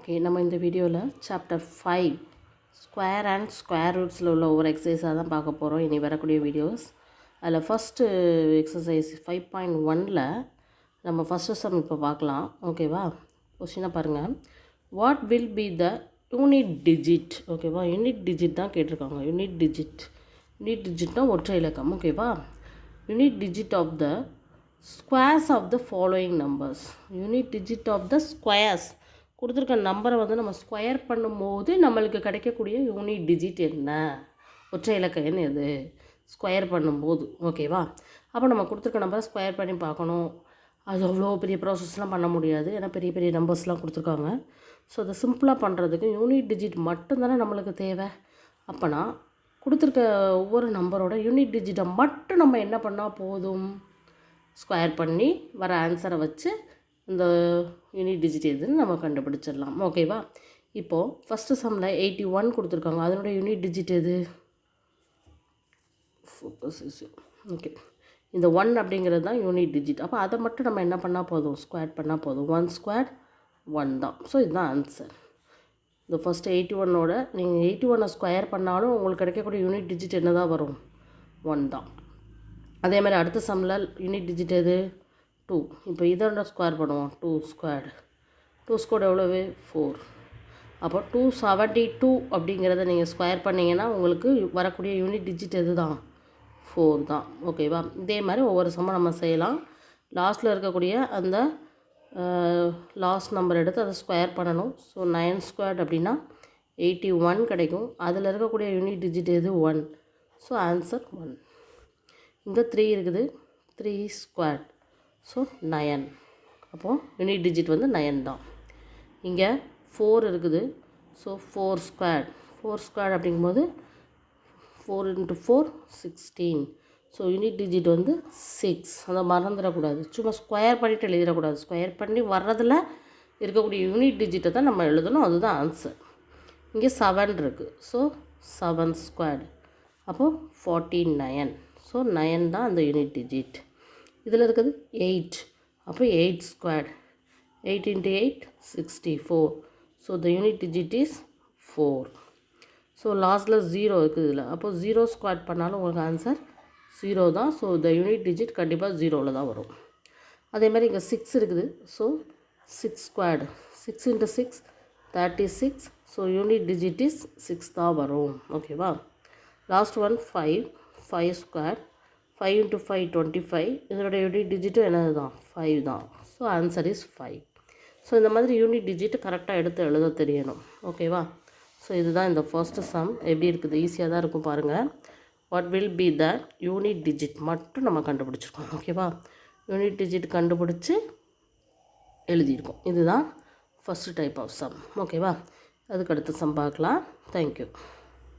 Okay, நம்ம இந்த வீடியோவில் சாப்டர் 5 ஸ்கொயர் அண்ட் ஸ்கொயர் ரூட்ஸில் உள்ள ஒவ்வொரு எக்ஸசைஸாக தான் பார்க்க போகிறோம் இனி வரக்கூடிய வீடியோஸ். அதில் ஃபஸ்ட்டு எக்ஸசைஸ் 5.1ல் நம்ம ஃபஸ்ட்டு சம் இப்போ பார்க்கலாம். ஓகேவா? கொஸ்டினாக பாருங்கள். What will be the unit digit? ஓகேவா? யூனிட் டிஜிட் தான் கேட்டிருக்காங்க. யூனிட் டிஜிட்னா ஒற்றை இலக்கம். ஓகேவா? Unit digit of the squares of the following numbers. Unit digit of the squares கொடுத்துருக்க நம்பரை வந்து நம்ம ஸ்கொயர் பண்ணும்போது நம்மளுக்கு கிடைக்கக்கூடிய யூனிட் டிஜிட் என்ன, ஒற்றை இலக்க எண் எது ஸ்கொயர் பண்ணும்போது. ஓகேவா? அப்போ நம்ம கொடுத்துருக்க நம்பரை ஸ்கொயர் பண்ணி பார்க்கணும். அது அவ்வளோ பெரிய ப்ராசஸ்லாம் பண்ண முடியாது, ஏன்னா பெரிய பெரிய நம்பர்ஸ்லாம் கொடுத்துருக்காங்க. ஸோ அதை சிம்பிளாக பண்ணுறதுக்கு யூனிட் டிஜிட் மட்டும்தானே நம்மளுக்கு தேவை. அப்போனா கொடுத்துருக்க ஒவ்வொரு நம்பரோட யூனிட் டிஜிட்டை மட்டும் நம்ம என்ன பண்ணால் போதும், ஸ்கொயர் பண்ணி வர ஆன்சரை வச்சு இந்த யூனிட் டிஜிட் எதுன்னு நம்ம கண்டுபிடிச்சிடலாம். ஓகேவா? இப்போது ஃபஸ்ட்டு சம்மில் 81 கொடுத்துருக்காங்க. அதனோட யூனிட் டிஜிட் எது? ஓகே, இந்த 1 அப்படிங்கிறது தான் யூனிட் டிஜிட். அப்போ அதை மட்டும் நம்ம என்ன பண்ணால் போதும், ஸ்கொயர் பண்ணால் போதும். 1 ஸ்கொயர் 1 தான். ஸோ இதுதான் ஆன்சர். இந்த ஃபஸ்ட்டு 81ஓட நீங்கள் 81 ஸ்கொயர் பண்ணாலும் உங்களுக்கு கிடைக்கக்கூடிய யூனிட் டிஜிட் என்ன தான் வரும், 1 தான். அதே மாதிரி அடுத்த சம்மில் யூனிட் டிஜிட் எது, 2. இப்போ இதோட ஸ்கொயர் பண்ணுவோம். 2 ஸ்கொயர் எவ்வளவு, 4. அப்போ 272 அப்படிங்கிறத நீங்கள் ஸ்கொயர் பண்ணிங்கன்னா உங்களுக்கு வரக்கூடிய யூனிட் டிஜிட் எது தான், 4 தான். ஓகேவா? இதே மாதிரி ஒவ்வொரு சம்மாக நம்ம செய்யலாம். லாஸ்ட்டில் இருக்கக்கூடிய அந்த லாஸ்ட் நம்பர் எடுத்து அதை ஸ்கொயர் பண்ணணும். ஸோ 9 ஸ்கொயர் அப்படின்னா 81 கிடைக்கும். அதில் இருக்கக்கூடிய யூனிட் டிஜிட் எது, 1. So answer 1. இங்கே 3 இருக்குது, 3 ஸ்கொயர், ஸோ 9. அப்போது யூனிட் டிஜிட் வந்து 9 தான். இங்கே 4 இருக்குது, ஸோ 4 ஸ்கொயர் அப்படிங்கும்போது 4 × 4 16. ஸோ யூனிட் டிஜிட் வந்து 6. அதை மறந்துடக்கூடாது, சும்மா ஸ்கொயர் பண்ணிவிட்டு எழுதிடக்கூடாது. ஸ்கொயர் பண்ணி வர்றதில் இருக்கக்கூடிய யூனிட் டிஜிட்டை தான் நம்ம எழுதணும், அதுதான் ஆன்சர். இங்கே 7 இருக்குது, ஸோ 7 ஸ்கொயர், அப்போது 49. ஸோ 9 தான் அந்த யூனிட் டிஜிட். இதில் இருக்குது 8, அப்போ 8 square, 8 × 8 64. So the unit digit is 4. So லாஸ்ட்டில் 0 இருக்குது இதில். அப்போது 0 ஸ்கொயர் பண்ணாலும் உங்களுக்கு ஆன்சர் 0 தான். ஸோ த யூனிட் டிஜிட் கண்டிப்பாக 0ல் தான் வரும். அதே மாதிரி இங்கே 6 இருக்குது, so 6 square, 6 × 6 36. So unit digit is 6 தான் வரும். ஓகேவா? Last one 5 square, 5 × 5 25. இதோட யூனிட் டிஜிட்டும் என்னது தான், 5 தான். So answer is 5. ஸோ இந்த மாதிரி யூனிட் டிஜிட் கரெக்டாக எடுத்து எழுத தெரியணும். ஓகேவா? ஸோ இதுதான் இந்த ஃபர்ஸ்ட்டு சம். எப்படி இருக்குது, ஈஸியாக தான் இருக்கும் பாருங்கள். What will be the unit digit மட்டும் நம்ம கண்டுபிடிச்சிருக்கோம். ஓகேவா? யூனிட் டிஜிட் கண்டுபிடிச்சி எழுதியிருக்கோம். இதுதான் ஃபஸ்ட்டு டைப் ஆஃப் சம். ஓகேவா? அதுக்கு அடுத்த சம் பார்க்கலாம். தேங்க்யூ.